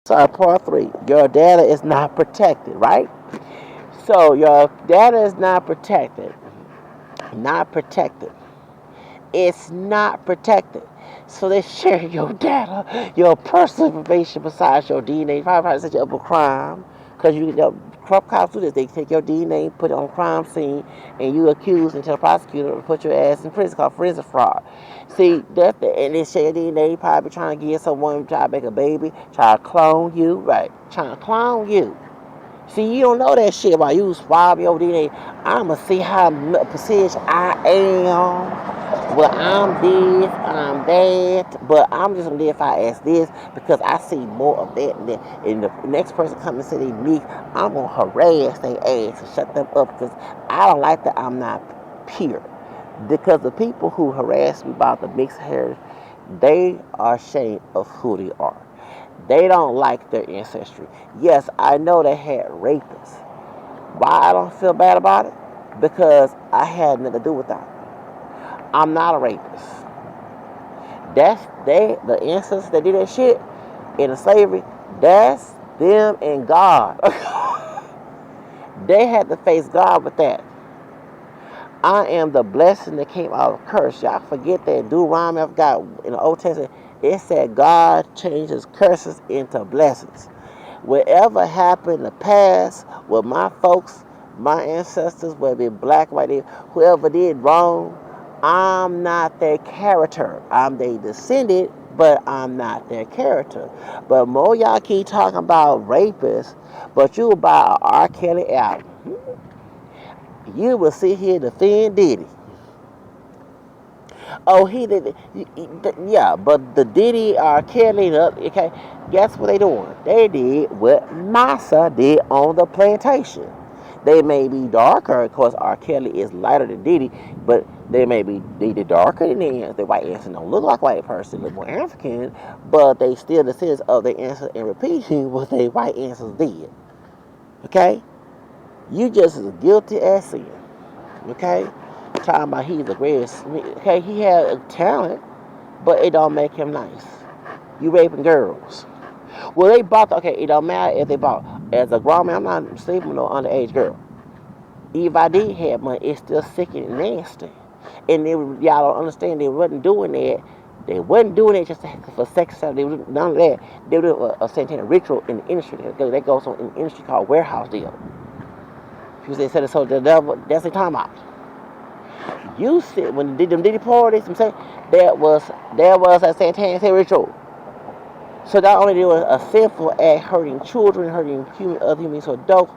So part three, your data is not protected, right? So your data is not protected. Not protected. It's not protected. So they share your data, your personal information besides your DNA. Probably set you up a crime. Because you know, cops do this. They take your DNA, put it on a crime scene, and you accuse and tell the prosecutor to put your ass in prison called forensic fraud. See, and they share your DNA, probably trying to get someone, try to make a baby, try to clone you, right? Trying to clone you. See, you don't know that shit while you swab your DNA. I'ma see how much percentage I am. Well, I'm this, I'm that, but I'm just gonna live I as this because I see more of that and that. And the next person comes and say they me, I'm gonna harass their ass and shut them up because I don't like that I'm not pure. Because the people who harass me about the mixed hair, they are ashamed of who they are. They don't like their ancestry. Yes, I know they had rapists. Why I don't feel bad about it? Because I had nothing to do with that. I'm not a rapist. The ancestors that did that shit in the slavery. That's them and God. They had to face God with that. I am the blessing that came out of curse. Y'all forget that Deuteronomy of God in the Old Testament. It said God changes curses into blessings. Whatever happened in the past with my folks, my ancestors, whether it be black, white, whoever did wrong, I'm not their character. I'm their descendant, but I'm not their character. But more y'all keep talking about rapists, but you buy an R. Kelly album. You will sit here and defend Diddy. Oh, he did. Yeah, but the Diddy R. Kelly, okay, guess what they doing? They did what Massa did on the plantation. They may be darker, of course. R. Kelly is lighter than Diddy, but they may be they darker than the white ancestors. Don't look like a white person, look more African, but they still descendants of their ancestors and repeating what their white ancestors did. Okay, you just as guilty as sin. Okay, talking about he's the greatest. Okay, he had a talent, but it don't make him nice. You raping girls. Well, they bought. Okay, it don't matter if they bought. As a grown man, I'm not sleeping with no underage girl. If I did have money, it's still sick and nasty. And y'all don't understand. They wasn't doing that. They wasn't doing it just for sex. They was none of that. They were doing a satanic ritual in the industry. That goes on in the industry called warehouse deal. People say so the devil. That's what they're talking about. You said when them Diddy parties, I'm saying there was a satanic ritual. So not only they were a sinful act hurting children, hurting other humans or adults,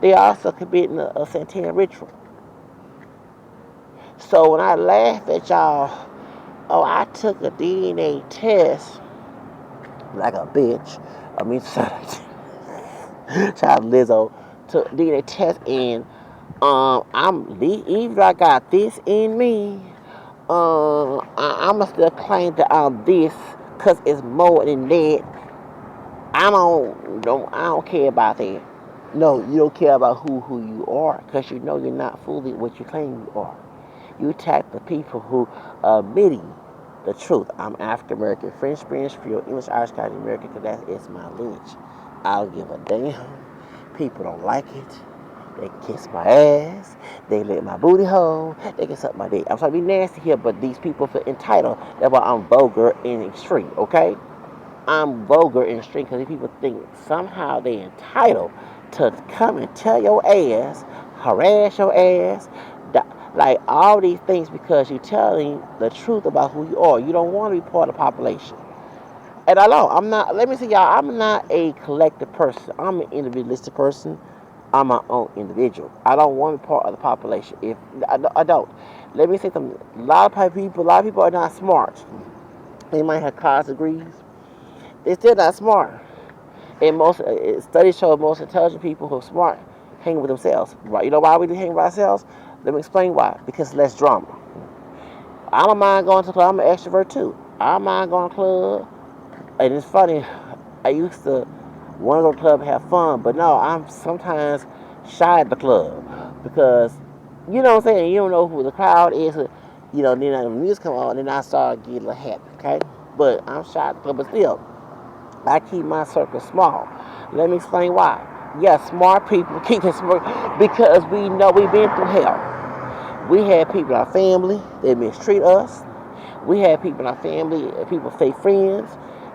they also committing a satanic ritual. So when I laugh at y'all, oh, I took a DNA test like a bitch. I mean, child Lizzo took DNA test and even though I got this in me, I'ma still claim that I'm this because it's more than that. I don't care about that. No, you don't care about who you are because you know you're not fully what you claim you are. You attack the people who are admitting the truth. I'm African American, French, Spanish, Creole, English, Irish, Scottish American because that is my lineage. I don't give a damn. People don't like it. They kiss my ass. They lick my booty hole. They can suck my dick. I'm trying to be nasty here, but these people feel entitled. That's why I'm vulgar and extreme, okay? I'm vulgar and extreme because these people think somehow they entitled to come and tell your ass, harass your ass, like all these things because you're telling the truth about who you are. You don't want to be part of the population. And I know I'm not. Let me say, y'all, I'm not a collective person. I'm an individualistic person. I'm my own individual. I don't want to be part of the population. If I don't, let me say something. A lot of people are not smart. They might have college degrees. They're still not smart. And most studies show most intelligent people who are smart hang with themselves. Right? You know why we hang with ourselves? Let me explain why. Because less drama. I don't mind going to the club. I'm an extrovert too. I don't mind going to the club. And it's funny. I used to want to go to the club and have fun, but no, I'm sometimes shy at the club because you know what I'm saying. You don't know who the crowd is. Then the music come on, and then I start getting a little happy. Okay, but I'm shy at the club, but still. I keep my circle small. Let me explain why. Yes, smart people keep it smart because we know we've been through hell. We had people in our family that mistreat us. We had people in our family, people fake friends.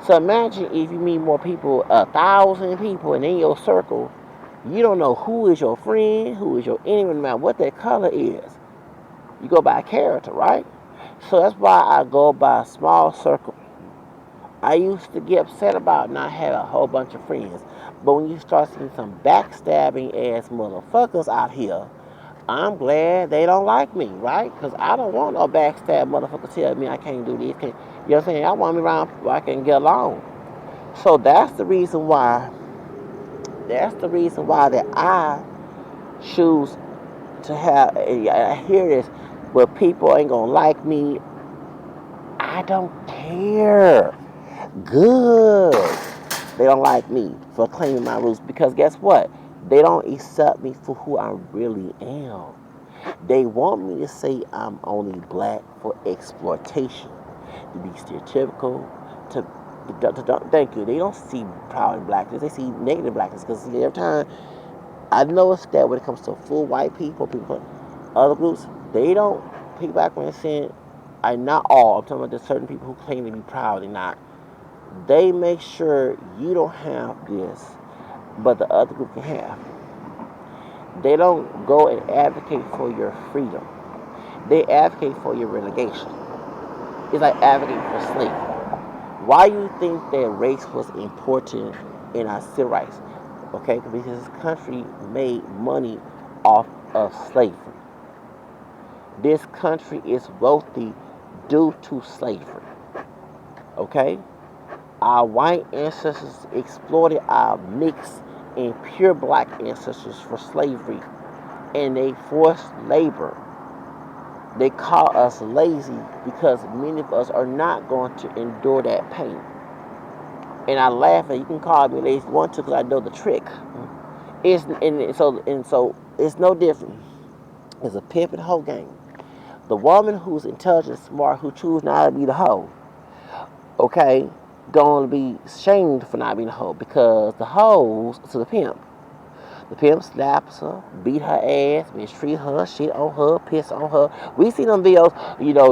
So imagine if you meet more people, 1,000 people, and in your circle, you don't know who is your friend, who is your enemy, no matter what their color is. You go by character, right? So that's why I go by a small circle. I used to get upset about not having a whole bunch of friends. But when you start seeing some backstabbing ass motherfuckers out here, I'm glad they don't like me, right? Because I don't want no backstab motherfucker tell me I can't do this. Can't, you know what I'm saying? I want me around where I can get along. So that's the reason why that I choose to have. I hear this, but people ain't gonna like me. I don't care. Good. They don't like me for claiming my roots because guess what? They don't accept me for who I really am. They want me to say I'm only black for exploitation, to be stereotypical, thank you. They don't see proud blackness, they see negative blackness because every time I noticed that when it comes to full white people, other groups, they don't pick back when they're saying, I not all, I'm talking about there's certain people who claim to be proud and not. They make sure you don't have this, but the other group can have. They don't go and advocate for your freedom. They advocate for your relegation. It's like advocating for slavery. Why you think that race was important in our civil rights? Okay, because this country made money off of slavery. This country is wealthy due to slavery. Okay? Our white ancestors exploited our mixed and pure black ancestors for slavery, and they forced labor. They call us lazy because many of us are not going to endure that pain. And I laugh at you can call me lazy if you want to because I know the trick. So it's no different. It's a pimp and hoe game. The woman who's intelligent, smart, who chooses not to be the hoe, okay, gonna be shamed for not being a hoe because the hoes to the pimp. The pimp slaps her, beat her ass, mistreat her, shit on her, piss on her. We see them videos,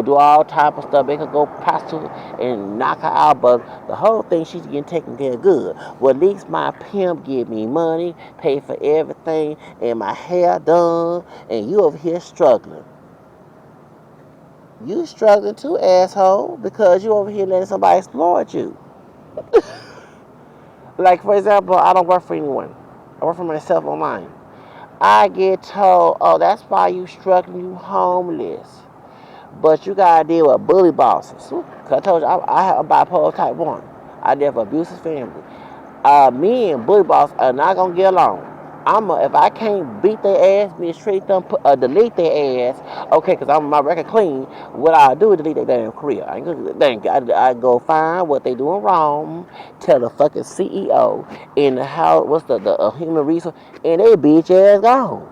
do all type of stuff. They could go prostitute and knock her out, but the whole thing she's getting taken care of good. Well, at least my pimp give me money, pay for everything, and my hair done, and you over here struggling. You struggling too, asshole, because you over here letting somebody exploit you. Like, for example, I don't work for anyone. I work for myself online. I get told, oh, that's why you struggling, you homeless. But you gotta deal with bully bosses. Cause I told you, I have a bipolar type 1. I deal with abusive family. Me and bully boss are not gonna get along. If I can't beat their ass, mistreat them, delete their ass, okay, because I'm my record clean, what I do is delete their damn career. I go find what they doing wrong, tell the fucking CEO in the house, what's the human resource, and they bitch ass gone.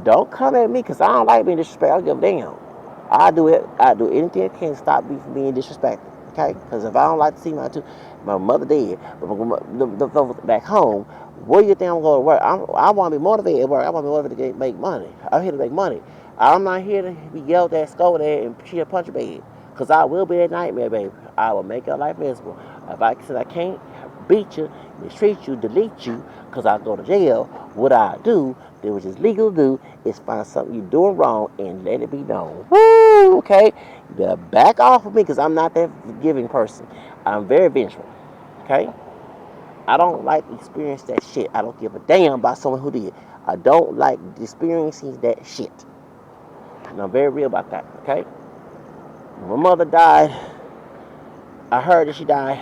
Don't come at me because I don't like being disrespected. I don't give a damn. I do it. I do anything I can to stop me from being disrespected. Okay? Because if I don't like to see my mother dead, but the back home, where you think I'm going to work? I want to be motivated at work. I want to be motivated to make money. I'm here to make money. I'm not here to be yelled at, scolded at, and cheat and punch a bed. Because I will be a nightmare, baby. I will make your life miserable. If I said I can't beat you, mistreat you, delete you, because I go to jail, what I do, which is legal to do, is find something you're doing wrong and let it be known. Woo! Okay? You better back off of me because I'm not that forgiving person. I'm very vengeful. Okay? I don't like experience that shit. I don't give a damn about someone who did. I don't like experiencing that shit. And I'm very real about that. Okay? When my mother died, I heard that she died,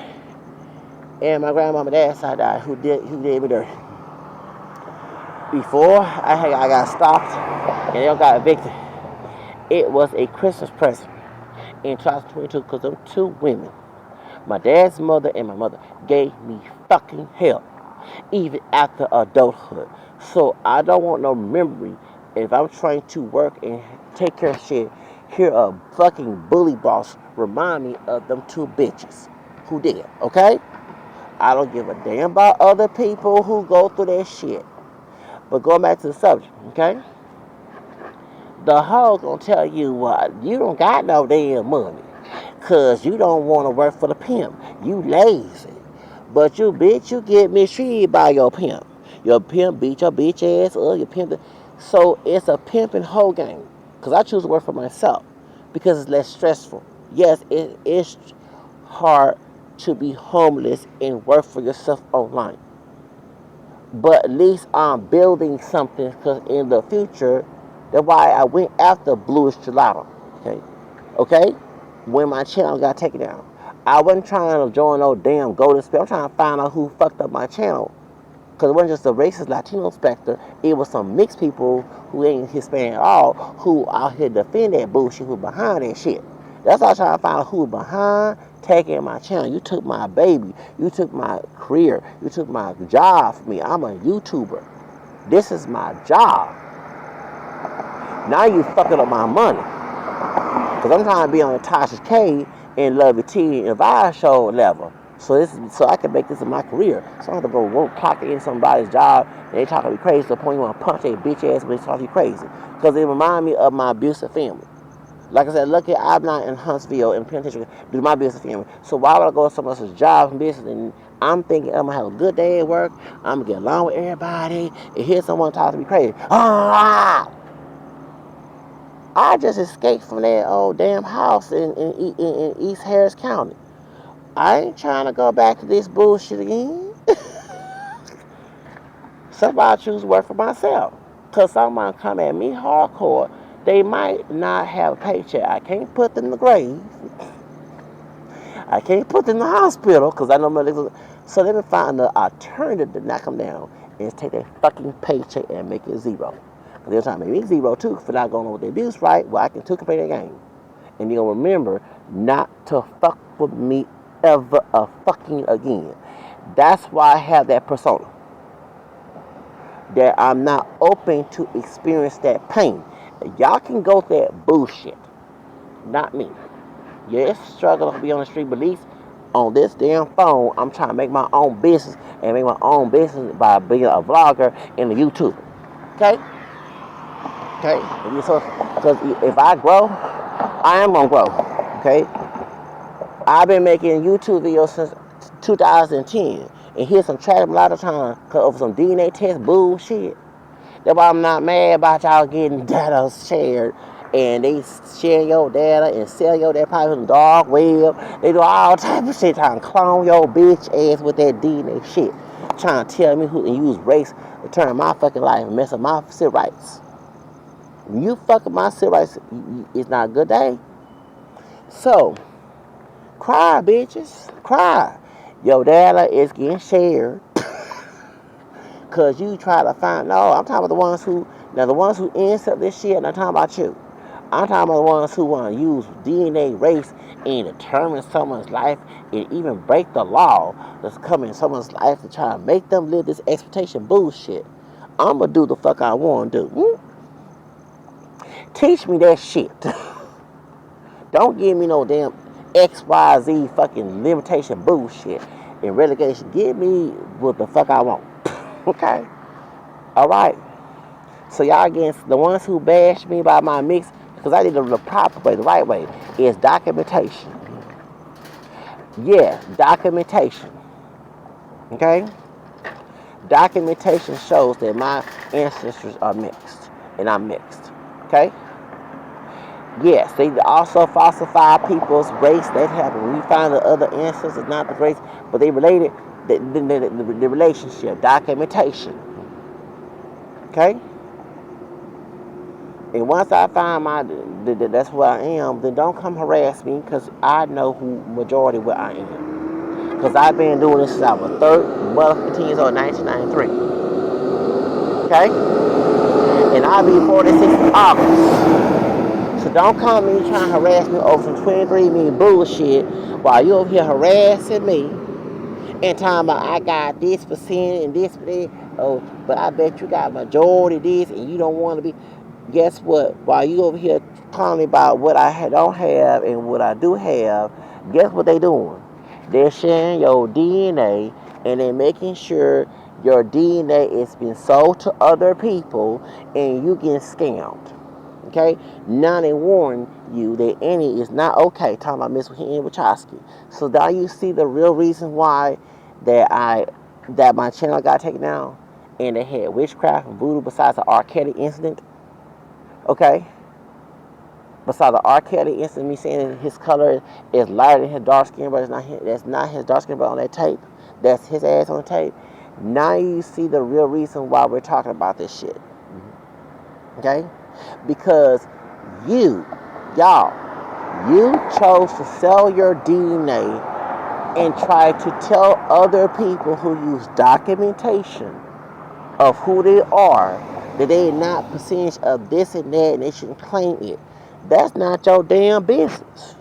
and my grandmama dad's side died. Who did me dirty? Before I got stopped and they got evicted, it was a Christmas present in 2022 because them two women, my dad's mother and my mother, gave me fucking hell, even after adulthood. So I don't want no memory if I'm trying to work and take care of shit. Hear a fucking bully boss remind me of them two bitches who did, okay? I don't give a damn about other people who go through that shit. But going back to the subject, okay? The hoe gonna tell you what, you don't got no damn money. Cause you don't wanna work for the pimp. You lazy. But you bitch, you get mistreated by your pimp. Your pimp beat your bitch ass up, your pimp. So it's a pimp and hoe game. Cause I choose to work for myself. Because it's less stressful. Yes, it is hard to be homeless and work for yourself online. But at least I'm building something because in the future, that's why I went after Bluish Gelato. Okay, okay. When my channel got taken down, I wasn't trying to join no damn golden spell. I'm trying to find out who fucked up my channel. Because it wasn't just a racist Latino specter, it was some mixed people who ain't Hispanic at all who out here defend that bullshit, who behind that shit. That's why I'm trying to find out who behind taking my channel. You took my baby. You took my career. You took my job from me. I'm a YouTuber. This is my job. Now you fucking up my money. Because I'm trying to be on Tasha K and Lovey T and Vibe Show level. So I can make this in my career. So I don't have to go work, clock in somebody's job and they talking to me crazy to the point you want to punch their bitch ass when they talk to you crazy. Because it remind me of my abusive family. Like I said, lucky I'm not in Huntsville in penitentiary due to my business family. So why would I go to someone else's job and business and I'm thinking I'm gonna have a good day at work, I'm gonna get along with everybody, and hear someone talk to me crazy. Ah! I just escaped from that old damn house in East Harris County. I ain't trying to go back to this bullshit again. Somebody choose to work for myself. Cause someone come at me hardcore, they might not have a paycheck. I can't put them in the grave. I can't put them in the hospital because I know my legs. So let me find the alternative to knock them down and take their fucking paycheck and make it zero. Because they're trying to make me zero too for not going on with the abuse, right? Well, I can too play that game. And you'll remember not to fuck with me ever fucking again. That's why I have that persona. That I'm not open to experience that pain. Y'all can go through that bullshit. Not me. Yeah, it's a struggle to be on the street, but at least on this damn phone, I'm trying to make my own business and make my own business by being a vlogger and a YouTuber. Okay? Okay? Because if I grow, I am going to grow. Okay? I've been making YouTube videos since 2010. And here's some tragedy a lot of times because of some DNA test bullshit. That's why I'm not mad about y'all getting data shared. And they share your data and sell your data probably in the dark web. They do all type of shit trying to clone your bitch ass with that DNA shit. Trying to tell me who and use race to turn my fucking life and mess up my civil rights. When you fucking my civil rights, it's not a good day. So, cry, bitches. Cry. Your data is getting shared. Cause you try to find, no, I'm talking about the ones who insert this shit, and I'm talking about you. I'm talking about the ones who want to use DNA, race, and determine someone's life, and even break the law that's coming in someone's life to try to make them live this expectation bullshit. I'm gonna do the fuck I want to do. Teach me that shit. Don't give me no damn XYZ fucking limitation bullshit and relegation. Give me what the fuck I want. Okay? Alright. So y'all against the ones who bash me about my mix, because I did it the proper way, the right way, is documentation. Yeah, documentation. Okay? Documentation shows that my ancestors are mixed, and I'm mixed. Okay? Yes, they also falsify people's race. That happened. When we find the other ancestors, not the race, but they related, the relationship, documentation. Okay? And once I find that's where I am, then don't come harass me because I know who majority where I am. Because I've been doing this since I was 15 years old, 1993. Okay? And I'll be 46 in August. So don't come me trying to harass me over some 23&me bullshit while you over here harassing me and talking about I got this percent and this percent. Oh, but I bet you got majority of this and you don't want to be. Guess what? While you over here calling me about what I don't have and what I do have, guess what they doing? They're sharing your DNA and then making sure your DNA is being sold to other people and you get scammed. Okay? Now they warn you that Annie is not okay. Talking about Miss Annie Wachowski. So now you see the real reason why that my channel got taken down, and they had witchcraft and voodoo besides the R. Kelly incident. Okay? Besides the R. Kelly incident, me saying that his color is lighter than his dark skin, but that's not his dark skin, but on that tape. That's his ass on the tape. Now you see the real reason why we're talking about this shit. Okay? Because you, y'all, you chose to sell your DNA and try to tell other people who use documentation of who they are that they are not percentage of this and that and they shouldn't claim it. That's not your damn business.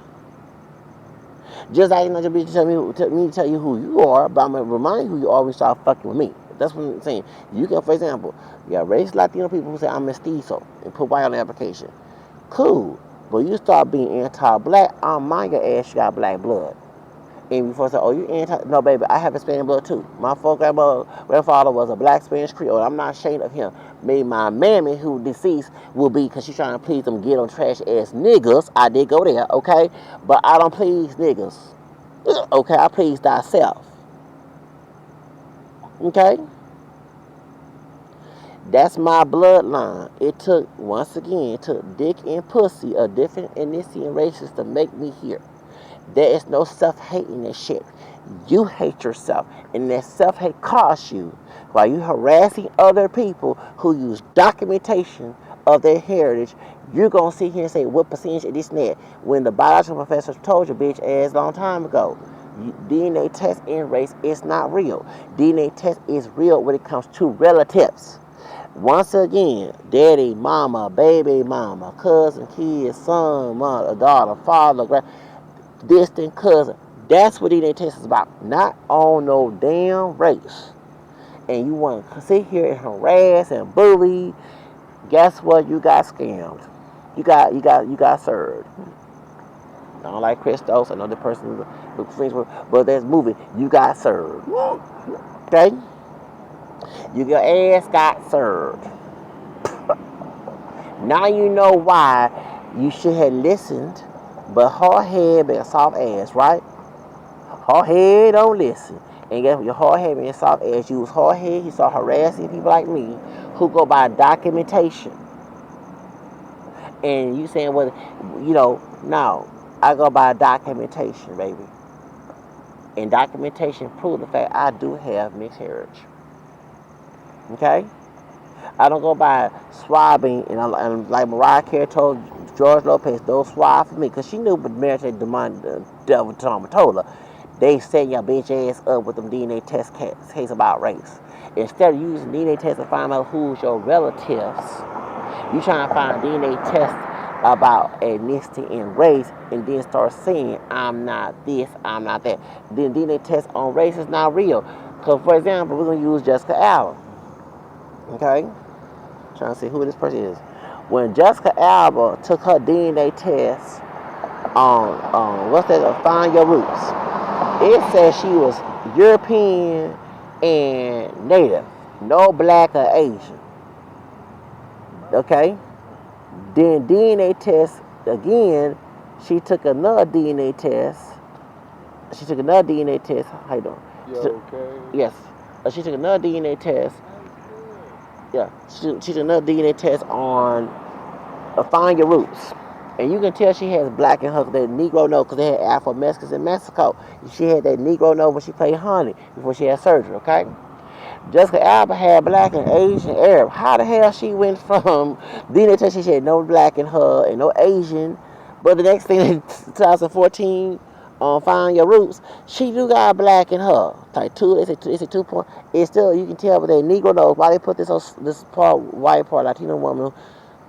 Just like you're not your business tell me to tell you who you are, but I'm gonna remind you who you are when you start fucking with me. That's what I'm saying. You can, for example, you got race Latino people who say I'm mestizo and put white on the application. Cool. But you start being anti-black, I'm mind your ass, you got black blood. And before I say, oh, you anti, no, baby, I have Spanish blood too. My grandfather was a black Spanish Creole. I'm not ashamed of him. Maybe my mammy, who deceased, will be because she's trying to please them ghetto trash ass niggas. I did go there, okay? But I don't please niggas. Okay, I please thyself. Okay? That's my bloodline. It took, once again, it took dick and pussy, a different ethnicity and races to make me here. There is no self-hate in that shit. You hate yourself, and that self-hate costs you while you harassing other people who use documentation of their heritage. You're going to sit here and say, what percentage of this and that? When the biological professor told your bitch ass a long time ago, DNA test and race is not real. DNA test is real when it comes to relatives. Once again, daddy, mama, baby mama, cousin, kid, son, mother, daughter, father, distant cousin. That's what DNA test is about. Not on no damn race. And you want to sit here and harass and bully. Guess what? You got scammed. You got served. I don't like Christos. I know the person who friends with, but that's movie. You got served. Okay? Your ass got served. Now you know why you should have listened, but hard head and soft ass, right? Hard head don't listen. And guess what? Your hard head and soft ass, you was hard head, you start harassing people like me who go by documentation. And you saying, well, no, I go by documentation, baby. And documentation proves the fact I do have mixed heritage. Okay? I don't go by swabbing, and like Mariah Carey told George Lopez, don't swab for me, because she knew what Mary the devil told her. They set your bitch ass up with them DNA test case about race. Instead of using DNA tests to find out who's your relatives, you trying to find a DNA test about ethnicity and race, and then start saying, I'm not this, I'm not that. Then DNA test on race is not real. Because, for example, we're going to use Jessica Alba. Okay? Trying to see who this person is. When Jessica Alba took her DNA test on what's that? Find Your Roots. It said she was European and Native, no black or Asian. Okay. Then DNA test again. She took another DNA test. How you doing? You okay? Yes. She took another DNA test. Yeah, she took another DNA test on Find Your Roots. And you can tell she has black in her, that Negro nose, because they had Afro-Mexicans in Mexico. She had that Negro nose when she played Honey, before she had surgery, okay? Jessica Alba had black and Asian Arab. How the hell she went from DNA test, she had no black in her and no Asian, but the next thing in 2014, on Find Your Roots, she do got black in her. Like it's a 2 point. It's still, you can tell with that Negro nose why they put this part, white part, Latino woman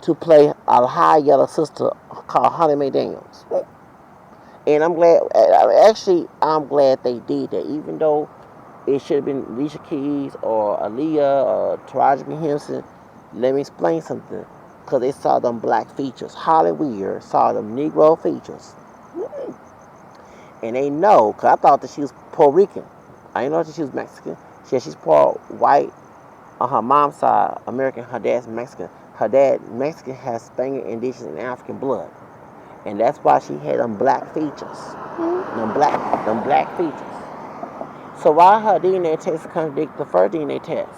to play a high yellow sister called Honey Mae Daniels. And I'm glad, I'm glad they did that, even though it should have been Alicia Keys or Aaliyah or Taraji Henson. Let me explain something. Because they saw them black features. Holly Weir saw them Negro features. And they know, because I thought that she was Puerto Rican. I didn't know that she was Mexican. She's part white on her mom's side, American. Her dad's Mexican. Her dad, Mexican, has Spanish, indigenous, and African blood. And that's why she had them black features. Them black features. So why her DNA test contradict the first DNA test?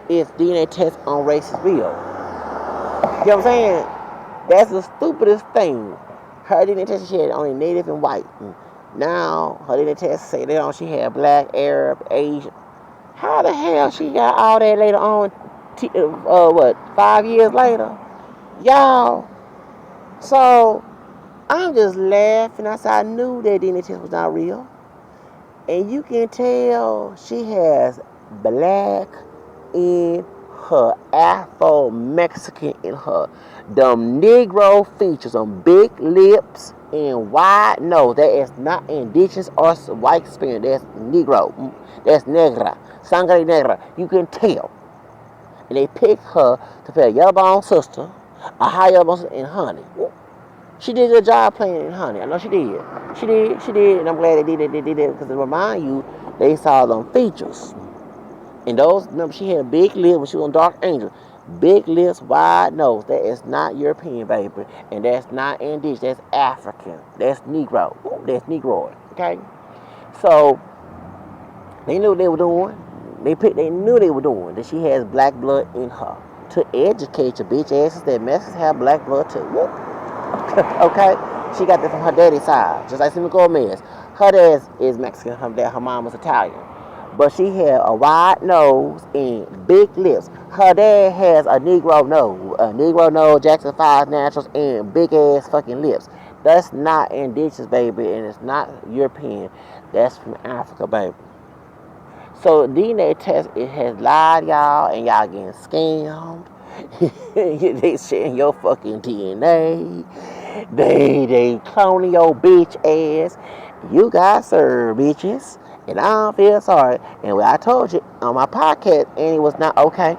It's DNA test on race is real. You know what I'm saying? That's the stupidest thing. Her DNA test she had only native and white. Now her DNA test say that she had black, Arab, Asian. How the hell she got all that later on? 5 years later, y'all. So I'm just laughing. I said I knew that DNA test was not real, and you can tell she has black in her, Afro Mexican in her, them Negro features, them big lips and wide nose. That is not indigenous or white skin. That's Negro. That's negra, sangre negra. You can tell. And they picked her to play a yellow sister, a high yellow sister in Honey. She did a good job playing in Honey. I know she did. She did, and I'm glad they did it. Because to remind you, they saw them features. And those, remember, she had a big lips when she was on Dark Angel. Big lips, wide nose. That is not European, baby. And that's not indigenous. That's African. That's Negro. That's Negroid. Okay? So, they knew what they were doing. They knew they were doing. That she has black blood in her. To educate your bitch asses that Mexicans have black blood too. Okay? She got that from her daddy's side. Just like Selena Gomez. Her dad is Mexican. Her mom was Italian. But she had a wide nose and big lips. Her dad has a Negro nose, Jackson 5 Naturals, and big ass fucking lips. That's not indigenous, baby, and it's not European. That's from Africa, baby. So DNA test, it has lied, y'all, and y'all getting scammed. They sharing your fucking DNA. They cloning your bitch ass. You got served, bitches. And I don't feel sorry. And what I told you on my podcast, Annie was not okay.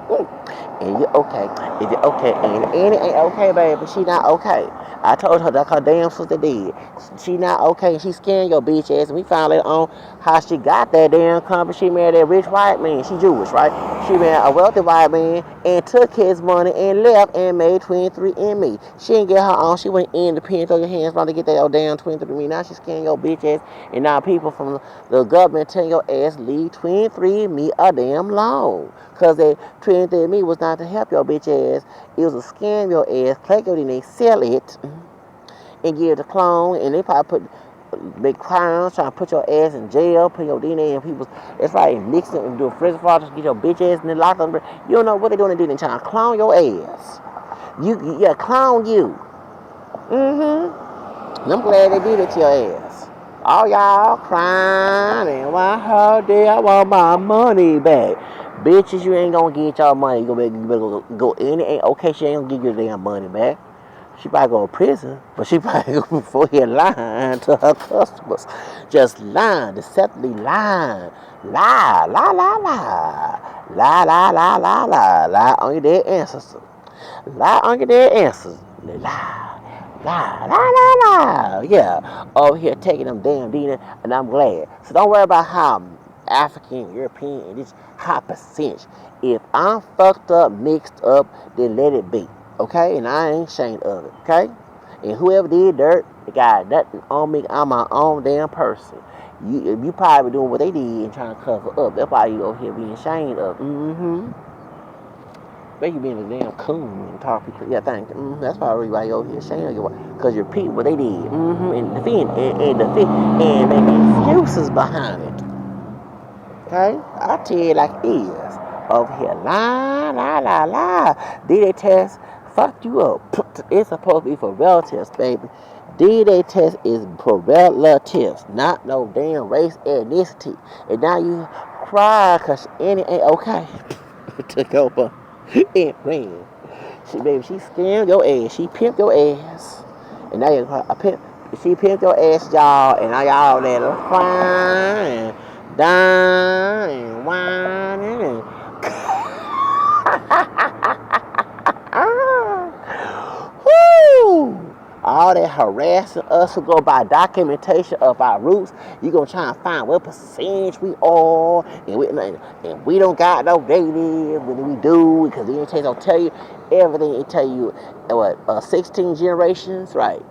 And you okay. Is it okay? And Annie ain't okay, baby. She not okay. I told her that her damn sister did. She not okay. She scaring your bitch ass. And we found later on how she got that damn company. She married that rich white man. She Jewish, right? She married a wealthy white man and took his money and left and made 23&me. She didn't get her own. She went independent. Throw your hands around to get that old damn 23&me. Now she's scaring your bitch ass. And now people from the government telling your ass leave 23&me a damn loan. Because that 23&me was not to help your bitch ass. It was to scam your ass, collect your DNA, sell it, and give it a clone. And they probably put big crimes, trying to put your ass in jail, put your DNA in people's. That's right, mix it and do a prison fraud, get your bitch ass in the lock up. You don't know what they're doing. They're trying to clone your ass. Clone you. And I'm glad they did it to your ass. All y'all crying and why how dare I want my money back. Bitches, you ain't gonna get your money. You better go in. It ain't okay. She ain't gonna give you the damn money back. She probably go to prison, but she probably go before here lying to her customers. Just lying, deceptively lying. Lie, lie, lie, lie. Lie, lie, lie, lie, lie. Lie on your dead ancestors. Lie on your dead ancestors. Lie. Lie, lie, lie, lie. Yeah, over here taking them damn DNA, and I'm glad. So don't worry about how African, European, and this high percentage. If I'm fucked up, mixed up, then let it be. Okay? And I ain't ashamed of it. Okay? And whoever did dirt, they got nothing on me. I'm my own damn person. You probably doing what they did and trying to cover up. That's why you over here being ashamed of. But you being a damn coon and talking. Yeah, thank you. That's probably why you over here ashamed of you. Because you repeat what they did. And defend and make excuses behind it. Okay? I tell you like it is. Over here, lie, lie, lie, lie. DNA test fucked you up. It's supposed to be for relatives, baby. DNA test is for relatives, not no damn race, ethnicity. And now you cry because any ain't okay. Took over and ran. She scammed your ass. She pimped your ass. And now she pimped your ass, y'all. And now y'all there crying and dying and whining and whoo! All all that harassing us to go by documentation of our roots. You gonna try and find what percentage we are, and we don't got no data. When we do, because the orientation don't tell you everything. It tell you what 16 generations, right?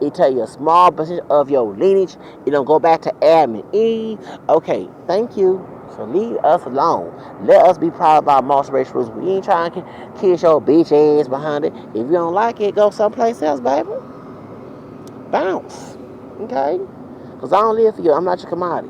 It tell you a small percentage of your lineage. You don't go back to Adam and Eve. Okay, thank you. So leave us alone. Let us be proud of our multiracial roots. We ain't trying to kiss your bitch ass behind it. If you don't like it, go someplace else, baby. Bounce. Okay? Because I don't live for you. I'm not your commodity.